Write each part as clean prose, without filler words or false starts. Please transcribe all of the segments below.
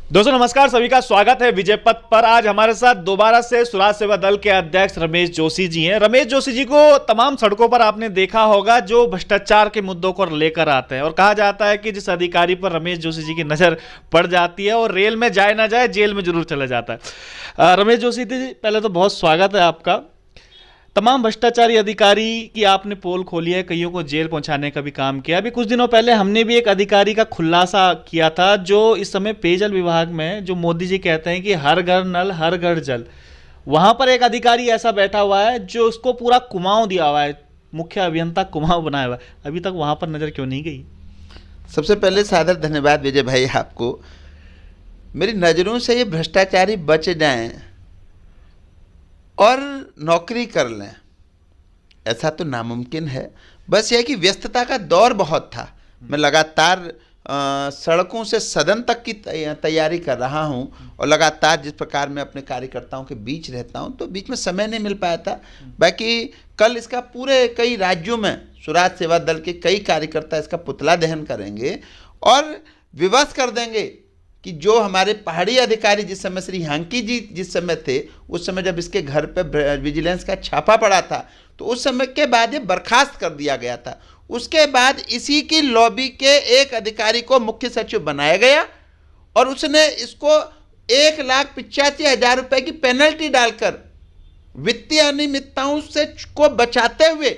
दोस्तों नमस्कार, सभी का स्वागत है विजय पथ पर। आज हमारे साथ दोबारा से स्वराज सेवा दल के अध्यक्ष रमेश जोशी जी हैं। रमेश जोशी जी को तमाम सड़कों पर आपने देखा होगा जो भ्रष्टाचार के मुद्दों को लेकर आते हैं, और कहा जाता है कि जिस अधिकारी पर रमेश जोशी जी की नजर पड़ जाती है और रेल में जाए ना जाए जेल में जरूर चला जाता है। रमेश जोशी जी, पहले तो बहुत स्वागत है आपका। तमाम भ्रष्टाचारी अधिकारी की आपने पोल खोली है, कईयों को जेल पहुंचाने का भी काम किया। अभी कुछ दिनों पहले हमने भी एक अधिकारी का खुलासा किया था जो इस समय पेयजल विभाग में, जो मोदी जी कहते हैं कि हर घर नल हर घर जल, वहां पर एक अधिकारी ऐसा बैठा हुआ है जो उसको पूरा कुमाऊं दिया हुआ है, मुख्य अभियंता कुमाऊं बनाया हुआ है। अभी तक वहां पर नजर क्यों नहीं गई? सबसे पहले सादर धन्यवाद विजय भाई आपको। मेरी नज़रों से ये भ्रष्टाचारी बच जाएं और नौकरी कर लें, ऐसा तो नामुमकिन है। बस यह कि व्यस्तता का दौर बहुत था। मैं लगातार सड़कों से सदन तक की तैयारी कर रहा हूं, और लगातार जिस प्रकार मैं अपने कार्यकर्ताओं के बीच रहता हूं तो बीच में समय नहीं मिल पाया था। बाकी कल इसका पूरे कई राज्यों में स्वराज सेवा दल के कई कार्यकर्ता इसका पुतला दहन करेंगे और विवश कर देंगे कि जो हमारे पहाड़ी अधिकारी जिस समय श्री हांकी जी जिस समय थे, उस समय जब इसके घर पे विजिलेंस का छापा पड़ा था तो उस समय के बाद ये बर्खास्त कर दिया गया था। उसके बाद इसी की लॉबी के एक अधिकारी को मुख्य सचिव बनाया गया और उसने इसको 1,85,000 रुपए की पेनल्टी डालकर वित्तीय अनियमितताओं से को बचाते हुए,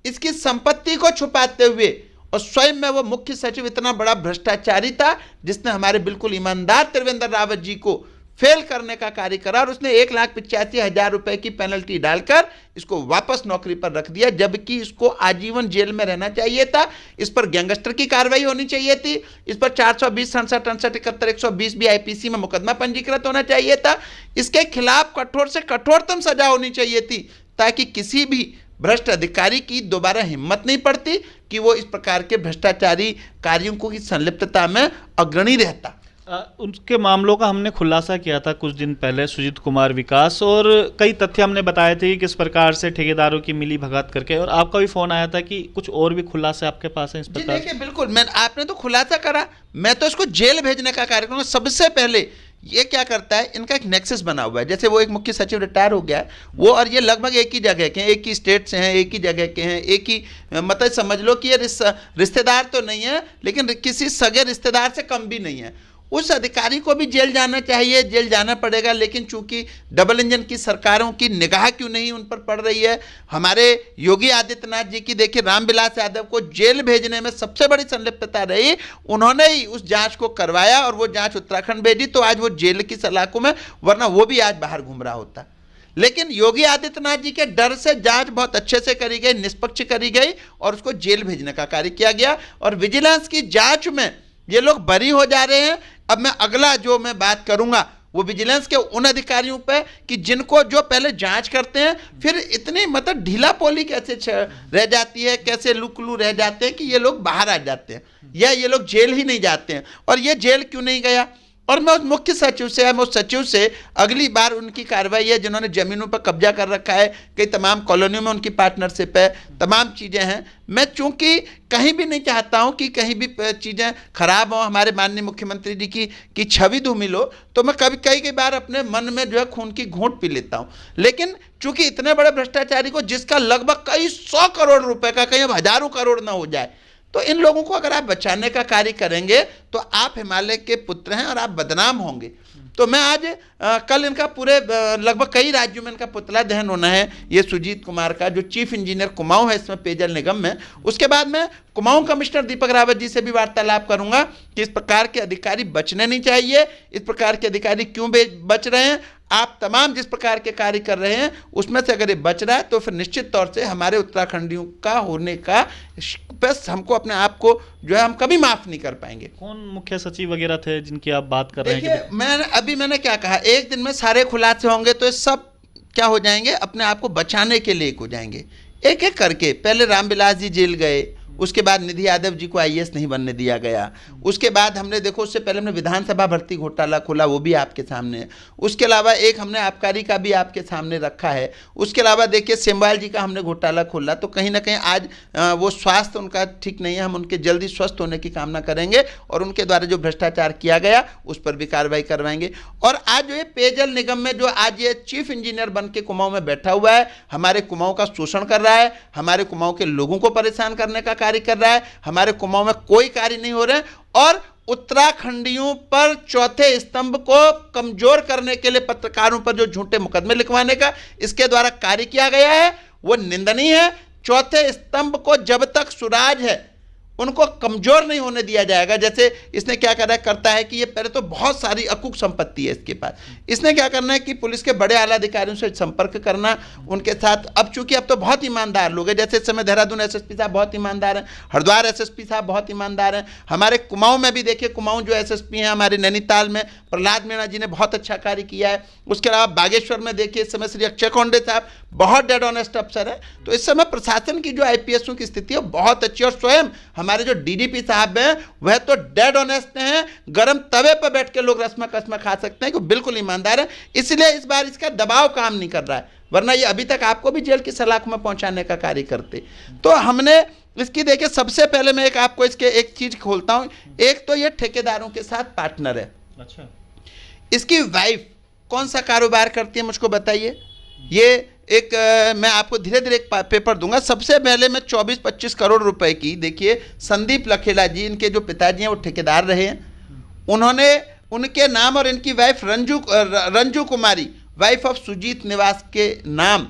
इसकी संपत्ति को छुपाते हुए, और स्वयं में वो मुख्य सचिव इतना बड़ा भ्रष्टाचारी था जिसने हमारे बिल्कुल ईमानदार त्रिवेंद्र रावत जी को फेल करने का कार्य करा, और उसने 1,85,000 रुपए की पेनल्टी डालकर इसको वापस नौकरी पर रख दिया, जबकि इसको आजीवन जेल में रहना चाहिए था। इस पर गैंगस्टर की कार्रवाई होनी चाहिए थी। इस पर 420, 67, 68, 71, 120 भी आईपीसी में मुकदमा पंजीकृत होना चाहिए था। इसके खिलाफ कठोर से कठोरतम सजा होनी चाहिए थी, ताकि किसी भी भ्रष्ट अधिकारी की दोबारा हिम्मत नहीं पड़ती कि वो इस प्रकार के भ्रष्टाचारी कार्यों को की संलिप्तता में अग्रणी रहता। उनके मामलों का हमने खुलासा किया था कुछ दिन पहले, सुजीत कुमार विकास, और कई तथ्य हमने बताए थे कि किस प्रकार से ठेकेदारों की मिली भगत करके, और आपका भी फोन आया था कि कुछ और भी खुलासे आपके पास हैं इस प्रकार। देखिए, बिल्कुल आपने तो खुलासा करा, मैं तो इसको जेल भेजने का कार्य करूंगा। सबसे पहले ये क्या करता है, इनका एक नेक्सस बना हुआ है। जैसे वो एक मुख्य सचिव रिटायर हो गया है, वो और ये लगभग एक ही जगह के हैं, एक ही स्टेट से हैं, एक ही जगह के हैं, एक ही मतलब समझ लो कि ये रिश्तेदार तो नहीं है, लेकिन किसी सगे रिश्तेदार से कम भी नहीं है। उस अधिकारी को भी जेल जाना चाहिए, जेल जाना पड़ेगा। लेकिन चूंकि डबल इंजन की सरकारों की निगाह क्यों नहीं उन पर पड़ रही है। हमारे योगी आदित्यनाथ जी की देखिए, रामविलास यादव को जेल भेजने में सबसे बड़ी संलिप्तता रही, उन्होंने ही उस जांच को करवाया और वो जांच उत्तराखंड भेजी, तो आज वो जेल की सलाखों में, वरना वो भी आज बाहर घूम रहा होता। लेकिन योगी आदित्यनाथ जी के डर से जांच बहुत अच्छे से करी गई, निष्पक्ष करी गई, और उसको जेल भेजने का कार्य किया गया। और विजिलेंस की जांच में ये लोग बरी हो जा रहे हैं। अब मैं अगला जो मैं बात करूंगा वो विजिलेंस के उन अधिकारियों पे कि जिनको जो पहले जांच करते हैं, फिर इतनी मतलब ढीला पोली कैसे रह जाती है, कैसे लुकलू रह जाते हैं कि ये लोग बाहर आ जाते हैं या ये लोग जेल ही नहीं जाते हैं। और ये जेल क्यों नहीं गया? और मैं उस मुख्य सचिव से, मैं उस सचिव से अगली बार उनकी कार्रवाई है जिन्होंने जमीनों पर कब्जा कर रखा है, कई तमाम कॉलोनियों में उनकी पार्टनरशिप है, तमाम चीज़ें हैं। मैं चूंकि कहीं भी नहीं चाहता हूं कि कहीं भी चीज़ें खराब हो, हमारे माननीय मुख्यमंत्री जी की छवि धूमिल हो, तो मैं कई बार अपने मन में जो है खून की घूंट पी लेता हूं। लेकिन चूंकि इतने बड़े भ्रष्टाचारी को, जिसका लगभग कई 100 करोड़ रुपए का, कहीं हजारों करोड़ ना हो जाए, तो इन लोगों को अगर आप बचाने का कार्य करेंगे तो आप हिमालय के पुत्र हैं और आप बदनाम होंगे। तो मैं आज कल इनका पूरे लगभग कई राज्यों में इनका पुतला दहन होना है, ये सुजीत कुमार का, जो चीफ इंजीनियर कुमाऊं है इसमें पेयजल निगम में। उसके बाद मैं कुमाऊं कमिश्नर दीपक रावत जी से भी वार्तालाप करूंगा कि इस प्रकार के अधिकारी बचने नहीं चाहिए, इस प्रकार के अधिकारी क्यों बच रहे हैं। आप तमाम जिस प्रकार के कार्य कर रहे हैं उसमें से अगर ये बच रहा है तो फिर निश्चित तौर से हमारे उत्तराखंडियों का होने का बस हमको अपने आप को जो है हम कभी माफ नहीं कर पाएंगे। कौन मुख्य सचिव वगैरह थे जिनकी आप बात कर रहे हैं? मैंने क्या कहा, एक दिन में सारे खुलासे होंगे तो सब क्या हो जाएंगे, अपने आप को बचाने के लिए हो जाएंगे, एक एक करके। पहले रामविलास जी जेल गए, उसके बाद निधि यादव जी को आईएएस नहीं बनने दिया गया। उसके बाद हमने देखो, उससे पहले हमने विधानसभा भर्ती घोटाला खोला, वो भी आपके सामने है। उसके अलावा एक हमने आबकारी का भी आपके सामने रखा है। उसके अलावा देखिए सेमवाल जी का हमने घोटाला खोला। तो कहीं ना कहीं आज वो स्वास्थ्य उनका ठीक नहीं है, हम उनके जल्दी स्वस्थ होने की कामना करेंगे और उनके द्वारा जो भ्रष्टाचार किया गया उस पर भी कार्रवाई करवाएंगे। और आज जो ये पेयजल निगम में जो आज ये चीफ इंजीनियर बन के कुमाऊं में बैठा हुआ है, हमारे कुमाऊं का शोषण कर रहा है, हमारे कुमाऊं के लोगों को परेशान करने का कार्य कर रहा है, हमारे कुमाऊं में कोई कार्य नहीं हो रहे हैं, और उत्तराखंडियों पर चौथे स्तंभ को कमजोर करने के लिए पत्रकारों पर जो झूठे मुकदमे लिखवाने का इसके द्वारा कार्य किया गया है वो निंदनीय है। चौथे स्तंभ को जब तक सुराज है उनको कमजोर नहीं होने दिया जाएगा। जैसे इसने क्या करता है कि ये पहले तो बहुत सारी अकुक संपत्ति है इसके पास, इसने क्या करना है कि पुलिस के बड़े आला अधिकारियों से संपर्क करना, उनके साथ अब चूंकि अब तो बहुत ईमानदार लोग हैं, जैसे इस समय देहरादून एसएसपी साहब बहुत ईमानदार हैं, हरिद्वार एसएसपी साहब बहुत ईमानदार हैं, हमारे कुमाऊं में भी देखिए, कुमाऊं जो एसएसपी हैं हमारे नैनीताल में प्रहलाद मीणा जी ने बहुत अच्छा कार्य किया है। उसके अलावा बागेश्वर में देखिए इस समय श्री अक्षय कोंडे साहब बहुत डेड ऑनेस्ट अफसर है। तो इस समय प्रशासन की जो आईपीएसओं की स्थिति है बहुत अच्छी, और स्वयं हमारे जो डीडीपी साहब हैं वह तो डेड ऑनेस्ट हैं, गरम तवे पर बैठ के लोग रस्मा कसमा खा सकते हैं कि बिल्कुल ईमानदार है। इसलिए इस बार इसका दबाव काम नहीं कर रहा है, वरना ये अभी तक आपको भी जेल की सलाख में पहुंचाने का कार्य करते। तो हमने इसकी देखिए, सबसे पहले मैं आपको इसके एक चीज खोलता हूं। एक तो ये ठेकेदारों के साथ पार्टनर है। अच्छा, इसकी वाइफ कौन सा कारोबार करती है मुझको बताइए। ये एक मैं आपको धीरे धीरे एक पेपर दूंगा। सबसे पहले मैं 24-25 करोड़ रुपए की, देखिए संदीप लखेला जी, इनके जो पिताजी हैं वो ठेकेदार रहे हैं, उन्होंने उनके नाम और इनकी wife Ranju Kumari wife of Sujit Nivas के नाम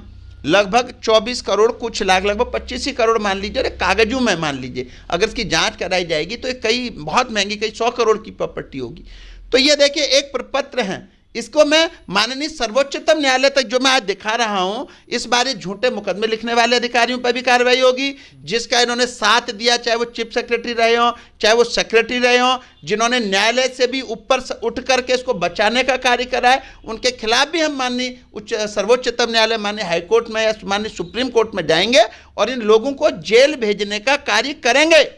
लगभग 24 करोड़ कुछ लाख, लगभग 25 ही करोड़ मान लीजिए, और कागजों में मान लीजिए अगर इसकी जांच कराई जाएगी तो कई बहुत महंगी, कई 100 करोड़ की प्रॉपर्टी होगी। तो ये देखिए एक प्रपत्र है, इसको मैं माननीय सर्वोच्चतम न्यायालय तक जो मैं आज दिखा रहा हूं, इस बारे झूठे मुकदमे लिखने वाले अधिकारियों पर भी कार्रवाई होगी, जिसका इन्होंने साथ दिया, चाहे वो चीफ सेक्रेटरी रहे हों, चाहे वो सेक्रेटरी रहे हों, जिन्होंने न्यायालय से भी ऊपर उठ करके इसको बचाने का कार्य करा है, उनके खिलाफ भी हम माननीय सर्वोच्चतम न्यायालय, माननीय हाईकोर्ट में या माननीय सुप्रीम कोर्ट में जाएंगे और इन लोगों को जेल भेजने का कार्य करेंगे।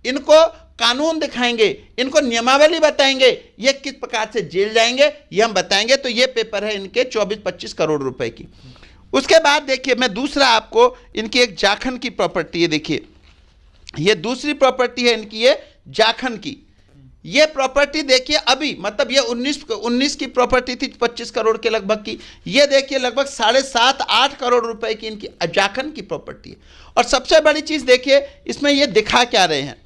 इनको कानून दिखाएंगे, इनको नियमावली बताएंगे, ये किस प्रकार से जेल जाएंगे ये हम बताएंगे। तो ये पेपर है इनके 24-25 करोड़ रुपए की। उसके बाद देखिए मैं दूसरा आपको, इनकी एक जाखन की प्रॉपर्टी है, देखिए ये दूसरी प्रॉपर्टी है इनकी, ये जाखन की। ये प्रॉपर्टी देखिए अभी, मतलब ये 19 की प्रॉपर्टी थी 25 करोड़ के लगभग की, ये देखिए लगभग 7.5-8 करोड़ रुपए की इनकी जाखन की प्रॉपर्टी है। और सबसे बड़ी चीज देखिए इसमें ये दिखा क्या रहे हैं,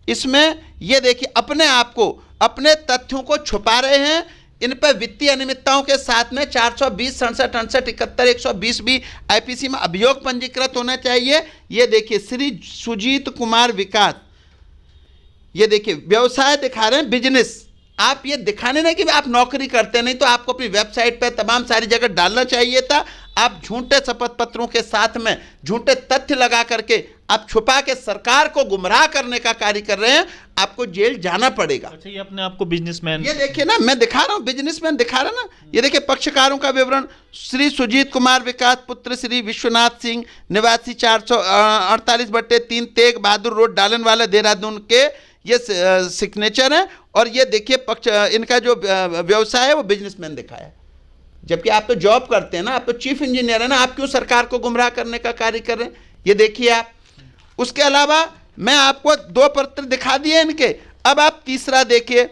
इसमें ये देखिए अपने आप को, अपने तथ्यों को छुपा रहे हैं। इन पर वित्तीय अनियमितताओं के साथ में 420, 67, 68, 71, 120 भी आईपीसी में अभियोग पंजीकृत होना चाहिए। ये देखिए श्री सुजीत कुमार विकास, ये देखिए व्यवसाय दिखा रहे हैं, बिजनेस। आप ये दिखाने नहीं कि आप नौकरी करते, नहीं तो आपको अपनी वेबसाइट पे तमाम सारी जगह डालना चाहिए था। आप झूठे शपथ पत्रों के साथ में झूठे तथ्य लगा करके आप छुपा के सरकार को गुमराह करने का कार्य कर रहे हैं, आपको जेल जाना पड़ेगा। अच्छा, ये अपने आप को बिजनेसमैन, ये देखिए ना, मैं दिखा रहा हूं, बिजनेसमैन दिखा रहा ना। ये देखिए पक्षकारों का विवरण, श्री सुजीत कुमार विकास पुत्र श्री विश्वनाथ सिंह, निवासी 448/3 तेग बहादुर रोड, डालनवाला, देहरादून के, ये सिग्नेचर है। और ये देखिए पक्ष, इनका जो व्यवसाय है वो बिजनेसमैन दिखाया है, जबकि आप तो जॉब करते हैं ना, आप तो चीफ इंजीनियर है ना, आप क्यों सरकार को गुमराह करने का कार्य कर रहे हैं, ये देखिए आप। उसके अलावा मैं आपको 2 पत्र दिखा दिए इनके। अब आप तीसरा देखिए,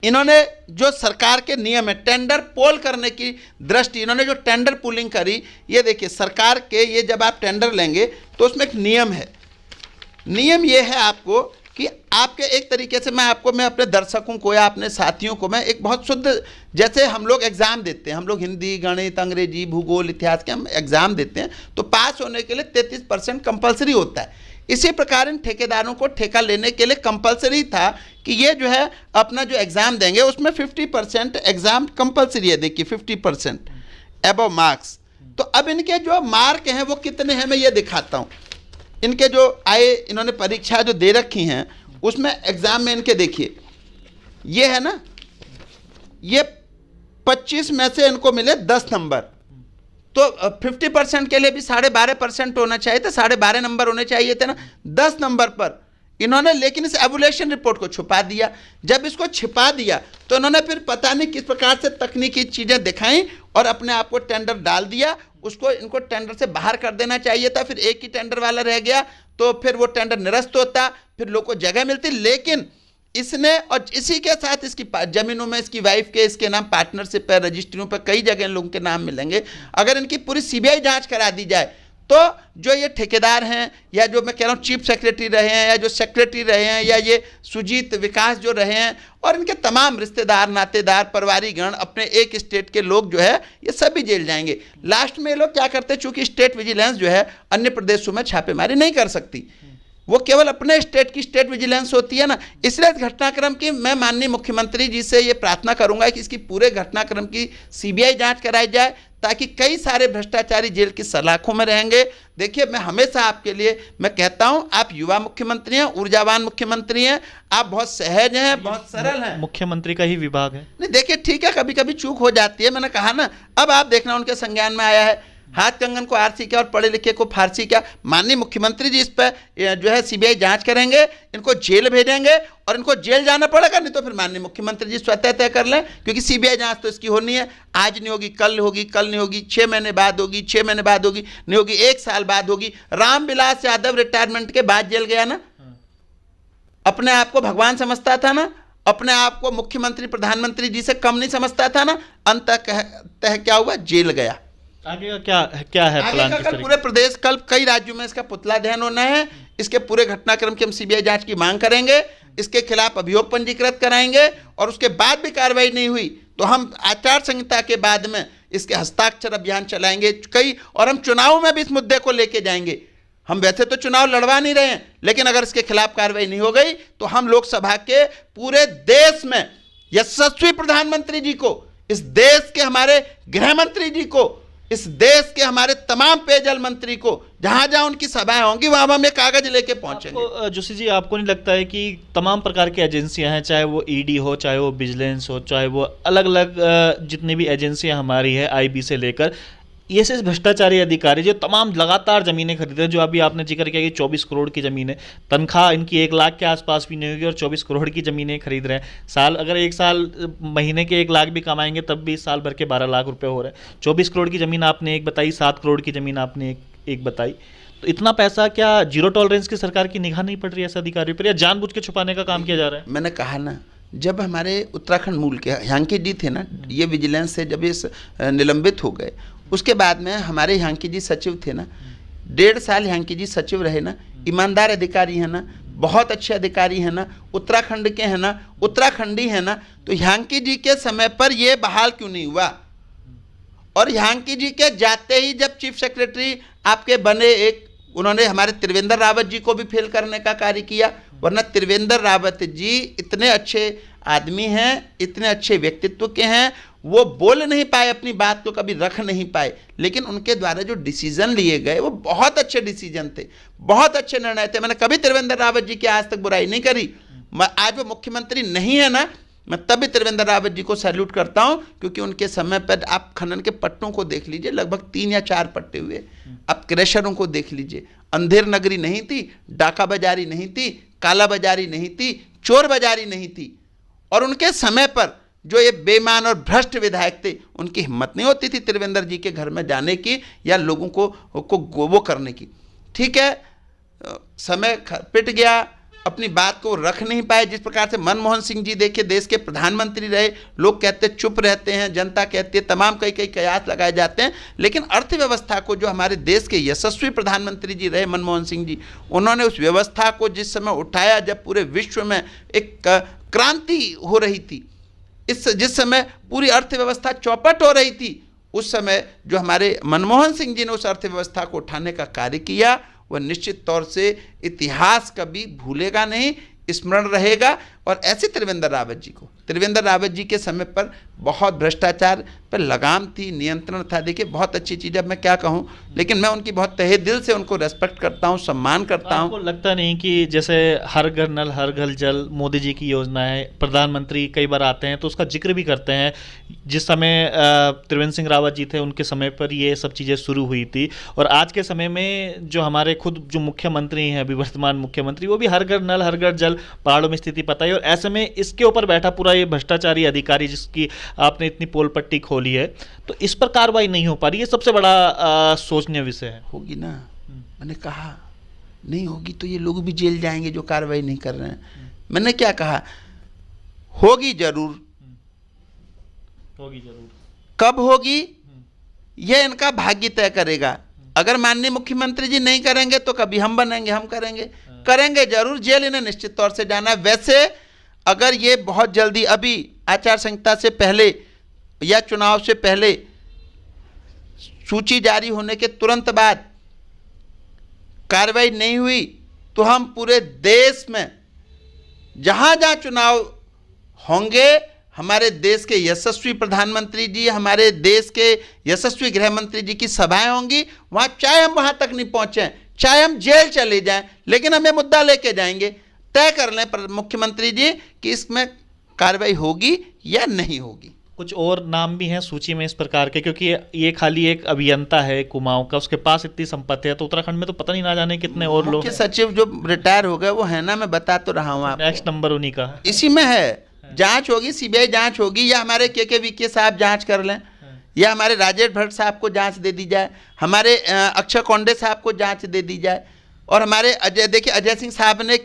इन्होंने जो सरकार के नियम है टेंडर पोल करने की दृष्टि, इन्होंने जो टेंडर पुलिंग करी, ये देखिए सरकार के, ये जब आप टेंडर लेंगे तो उसमें एक नियम है। नियम ये है आपको कि आपके एक तरीके से मैं अपने दर्शकों को या अपने साथियों को मैं एक बहुत शुद्ध, जैसे हम लोग एग्जाम देते हैं, हम लोग हिंदी, गणित, अंग्रेजी, भूगोल, इतिहास के हम एग्जाम देते हैं, तो पास होने के लिए 33% कंपलसरी होता है। इसी प्रकार इन ठेकेदारों को ठेका लेने के लिए कंपलसरी था कि ये जो है अपना जो एग्जाम देंगे उसमें 50% एग्जाम कंपलसरी है। देखिए 50% अबव मार्क्स। तो अब इनके जो मार्क हैं वो कितने हैं मैं ये दिखाता हूँ। इनके जो आए, इन्होंने परीक्षा जो दे रखी हैं उसमें एग्जाम में इनके देखिए, ये है ना, ये 25 में से इनको मिले 10 नंबर, तो 50% के लिए भी 12.5% होना चाहिए था, 12.5 नंबर होने चाहिए थे ना, 10 नंबर पर इन्होंने, लेकिन इस एवोल्यूशन रिपोर्ट को छुपा दिया। जब इसको छिपा दिया तो इन्होंने फिर पता नहीं किस प्रकार से तकनीकी चीज़ें दिखाई और अपने आप को टेंडर डाल दिया। उसको इनको टेंडर से बाहर कर देना चाहिए था, फिर एक ही टेंडर वाला रह गया तो फिर वो टेंडर निरस्त होता, फिर लोग को जगह मिलती। लेकिन इसने, और इसी के साथ इसकी जमीनों में इसकी वाइफ के, इसके नाम पार्टनरशिप है, रजिस्ट्रियों पर कई जगह इन लोगों के नाम मिलेंगे। अगर इनकी पूरी सीबीआई जांच करा दी जाए तो जो ये ठेकेदार हैं, या जो मैं कह रहा हूँ चीफ सेक्रेटरी रहे हैं, या जो सेक्रेटरी रहे हैं, या ये सुजीत विकास जो रहे हैं, और इनके तमाम रिश्तेदार, नातेदार, परिवारीगण, अपने एक स्टेट के लोग जो है, ये सभी जेल जाएंगे। लास्ट में ये लोग क्या करते हैं, चूंकि स्टेट विजिलेंस जो है अन्य प्रदेशों में छापेमारी नहीं कर सकती, वो केवल अपने स्टेट की स्टेट विजिलेंस होती है ना। इसलिए इस घटनाक्रम की मैं माननीय मुख्यमंत्री जी से ये प्रार्थना करूंगा कि इसकी पूरे घटनाक्रम की सीबीआई जांच कराई जाए, ताकि कई सारे भ्रष्टाचारी जेल की सलाखों में रहेंगे। देखिए, मैं हमेशा आपके लिए मैं कहता हूं, आप युवा मुख्यमंत्री हैं, ऊर्जावान मुख्यमंत्री हैं, आप बहुत सहज हैं, बहुत सरल हैं। मुख्यमंत्री का ही विभाग है। नहीं, देखिए ठीक है, कभी कभी चूक हो जाती है, मैंने कहा ना। अब आप देखना उनके संज्ञान में आया है, हाथ कंगन को आरसी क्या और पढ़े लिखे को फारसी क्या। माननीय मुख्यमंत्री जी इस पर जो है सीबीआई जांच करेंगे, इनको जेल भेजेंगे, और इनको जेल जाना पड़ेगा, नहीं तो फिर माननीय मुख्यमंत्री जी स्वतः तय कर लें, क्योंकि सीबीआई जांच तो इसकी होनी है। आज नहीं होगी, कल होगी, कल नहीं होगी, 6 महीने बाद होगी, 6 महीने बाद होगी, नहीं होगी 1 साल बाद होगी। रामविलास यादव रिटायरमेंट के बाद जेल गया ना, अपने आप को भगवान समझता था ना, अपने आप को मुख्यमंत्री प्रधानमंत्री जी से कम नहीं समझता था ना, अंततः क्या हुआ, जेल गया। आगे का क्या है प्लान? कल पूरे प्रदेश, कल कई राज्यों में इसका पुतला दहन होना है। इसके पूरे घटनाक्रम की हम सीबीआई जांच की मांग करेंगे, इसके खिलाफ अभियोग पंजीकृत कराएंगे, और उसके बाद भी कार्रवाई नहीं हुई तो हम आचार संहिता के बाद में इसके हस्ताक्षर अभियान चलाएंगे कई, और हम चुनाव में भी इस मुद्दे को लेके जाएंगे। हम वैसे तो चुनाव लड़वा नहीं रहे हैं, लेकिन अगर इसके खिलाफ कार्रवाई नहीं हो गई तो हम लोकसभा के पूरे देश में यशस्वी प्रधानमंत्री जी को, इस देश के हमारे गृह मंत्री जी को, इस देश के हमारे तमाम पेयजल मंत्री को, जहां जहां उनकी सभाएं होंगी वहां हम ये कागज लेके पहुंचेंगे। जोशी जी, आपको नहीं लगता है कि तमाम प्रकार की एजेंसियां हैं, चाहे वो ईडी हो, चाहे वो विजिलेंस हो, चाहे वो अलग अलग जितनी भी एजेंसियां हमारी है, आईबी से लेकर, ये से भ्रष्टाचारी अधिकारी जो तमाम लगातार ज़मीनें खरीदते हैं, जो अभी आपने जिक्र किया कि 24 करोड़ की ज़मीनें, तनख्वाह इनकी 1 लाख के आसपास भी नहीं होगी और 24 करोड़ की ज़मीनें खरीद रहे हैं। साल अगर 1 साल महीने के 1 लाख भी कमाएंगे तब भी साल भर के 12 लाख रुपए हो रहे हैं। 24 करोड़ की ज़मीन आपने एक बताई, 7 करोड़ की ज़मीन आपने एक बताई, तो इतना पैसा क्या जीरो टॉलरेंस की सरकार की निगाह नहीं पड़ रही है ऐसे अधिकारियों पर, या जानबूझ के छुपाने का काम किया जा रहा है? मैंने कहा ना, जब हमारे उत्तराखंड मूल के ह्यांकी जी थे ना, ये विजिलेंस से जब ये निलंबित हो गए, उसके बाद में हमारे ह्यांकी जी सचिव थे ना, 1.5 साल ह्यांकी जी सचिव रहे ना, ईमानदार अधिकारी हैं ना, बहुत अच्छे अधिकारी हैं ना, उत्तराखंड के हैं ना, उत्तराखंडी हैं ना, तो ह्यांकी जी के समय पर ये बहाल क्यों नहीं हुआ? और ह्यांकी जी के जाते ही जब चीफ सेक्रेटरी आपके बने, एक उन्होंने हमारे त्रिवेंद्र रावत जी को भी फेल करने का कार्य किया, वरना त्रिवेंद्र रावत जी इतने अच्छे आदमी हैं, इतने अच्छे व्यक्तित्व के हैं, वो बोल नहीं पाए, अपनी बात को कभी रख नहीं पाए, लेकिन उनके द्वारा जो डिसीजन लिए गए वो बहुत अच्छे डिसीजन थे, बहुत अच्छे निर्णय थे। मैंने कभी त्रिवेंद्र रावत जी की आज तक बुराई नहीं करी। आज वो मुख्यमंत्री नहीं है ना, मैं तभी त्रिवेंद्र रावत जी को सैल्यूट करता हूं, क्योंकि उनके समय पर आप खनन के पट्टों को देख लीजिए, लगभग 3 या 4 पट्टे हुए। आप क्रेशरों को देख लीजिए, अंधेर नगरी नहीं थी, डाका बाजारी नहीं थी, काला बाजारी नहीं थी, चोर बाजारी नहीं थी। और उनके समय पर जो ये बेईमान और भ्रष्ट विधायक थे, उनकी हिम्मत नहीं होती थी त्रिवेंद्र जी के घर में जाने की या लोगों को वो करने की। ठीक है, समय पिट गया, अपनी बात को रख नहीं पाए। जिस प्रकार से मनमोहन सिंह जी देखिए देश के प्रधानमंत्री रहे, लोग कहते चुप रहते हैं, जनता कहती है, तमाम कई कयास लगाए जाते हैं, लेकिन अर्थव्यवस्था को जो हमारे देश के यशस्वी प्रधानमंत्री जी रहे मनमोहन सिंह जी, उन्होंने उस व्यवस्था को जिस समय उठाया जब पूरे विश्व में एक क्रांति हो रही थी, जिस समय पूरी अर्थव्यवस्था चौपट हो रही थी, उस समय जो हमारे मनमोहन सिंह जी ने उस अर्थव्यवस्था को उठाने का कार्य किया, वह निश्चित तौर से इतिहास कभी भूलेगा नहीं, स्मरण रहेगा। और ऐसे त्रिवेंद्र रावत जी के समय पर बहुत भ्रष्टाचार पर लगाम थी, नियंत्रण था। देखिए बहुत अच्छी चीज़, अब मैं क्या कहूँ, लेकिन मैं उनकी बहुत तहे दिल से उनको रेस्पेक्ट करता हूँ, सम्मान करता हूँ। आपको लगता नहीं कि जैसे हर घर नल हर घर जल मोदी जी की योजना है, प्रधानमंत्री कई बार आते हैं तो उसका जिक्र भी करते हैं, जिस समय त्रिवेंद्र सिंह रावत जी थे उनके समय पर ये सब चीज़ें शुरू हुई थी, और आज के समय में जो हमारे खुद जो मुख्यमंत्री हैं अभी वर्तमान मुख्यमंत्री, वो भी हर घर नल हर घर जल, पहाड़ों में स्थिति पता है, और ऐसे में इसके ऊपर बैठा पूरा ये भ्रष्टाचारी अधिकारी जिसकी आपने इतनी पोल पट्टी खोली है, तो इस पर कार्रवाई नहीं हो पा रही है। सबसे बड़ा सोचनीय विषय है। होगी ना, मैंने कहा नहीं होगी तो ये लोग भी जेल जाएंगे जो कार्रवाई नहीं कर रहे हैं। मैंने क्या कहा, होगी जरूर, होगी जरूर। कब होगी ये इनका भाग्य तय करेगा। अगर माननीय मुख्यमंत्री जी नहीं करेंगे तो कभी हम बनेंगे, हम करेंगे जरूर। जेल इन्हें निश्चित तौर से जाना है। वैसे अगर ये बहुत जल्दी अभी आचार संहिता से पहले या चुनाव से पहले सूची जारी होने के तुरंत बाद कार्रवाई नहीं हुई तो हम पूरे देश में जहां जहां चुनाव होंगे, हमारे देश के यशस्वी प्रधानमंत्री जी, हमारे देश के यशस्वी गृह मंत्री जी की सभाएं होंगी, वहां चाहे हम वहां तक नहीं पहुंचे, चाहे हम जेल चले जाएं, लेकिन हम ये मुद्दा लेके जाएंगे। तय कर लें मुख्यमंत्री जी कि इसमें कार्रवाई होगी या नहीं होगी। कुछ और नाम भी हैं सूची में इस प्रकार के, क्योंकि ये खाली एक अभियंता है कुमाऊं का, उसके पास इतनी संपत्ति है, तो उत्तराखंड में तो पता नहीं ना जाने कितने और लोग। मुख्य सचिव जो रिटायर हो गए वो है ना, मैं बता तो रहा हूँ आपको, नेक्स्ट नंबर उन्हीं का इसी में है। जांच होगी, सीबीआई जांच होगी, या हमारे के साहब जांच कर लें, या हमारे राजेश भट्ट साहब को जांच दे दी जाए, हमारे अक्षय कोंडे साहब को जांच दे दी जाए, और हमारे देखिए अजय सिंह साहब ने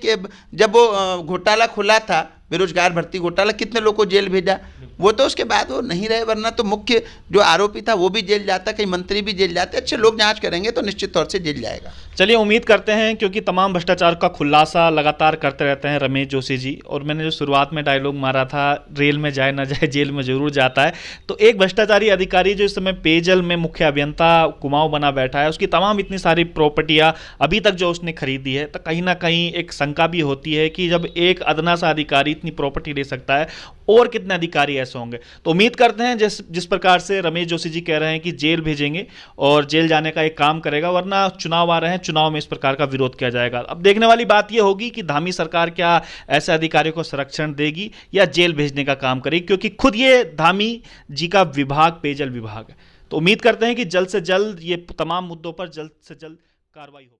जब वो घोटाला खुला था, बेरोजगार भर्ती घोटाला, कितने लोग को जेल भेजा, वो तो उसके बाद वो नहीं रहे, वरना तो मुख्य जो आरोपी था वो भी जेल जाता, कई मंत्री भी जेल जाते। अच्छे लोग जांच करेंगे तो निश्चित तौर से जेल जाएगा। चलिए उम्मीद करते हैं, क्योंकि तमाम भ्रष्टाचार का खुलासा लगातार करते रहते हैं रमेश जोशी जी, और मैंने जो शुरुआत में डायलॉग मारा था, रेल में जाए ना जाए जेल में जरूर जाता है, तो एक भ्रष्टाचारी अधिकारी जो इस समय पेयजल में मुख्य अभियंता कुमाऊं बना बैठा है, उसकी तमाम इतनी सारी प्रॉपर्टियां अभी तक जो उसने खरीदी है, तो कहीं ना कहीं एक शंका भी होती है कि जब एक अदना सा अधिकारी इतनी प्रॉपर्टी ले सकता है, और कितने अधिकारी ऐसे होंगे। तो उम्मीद करते हैं जिस प्रकार से रमेश जोशी जी कह रहे हैं कि जेल भेजेंगे और जेल जाने का एक काम करेगा, वरना चुनाव आ रहे हैं, चुनाव में इस प्रकार का विरोध किया जाएगा। अब देखने वाली बात यह होगी कि धामी सरकार क्या ऐसे अधिकारियों को संरक्षण देगी या जेल भेजने का काम करेगी, क्योंकि खुद ये धामी जी का विभाग पेयजल विभाग है। तो उम्मीद करते हैं कि जल्द से जल्द ये तमाम मुद्दों पर जल्द से जल्द कार्रवाई हो।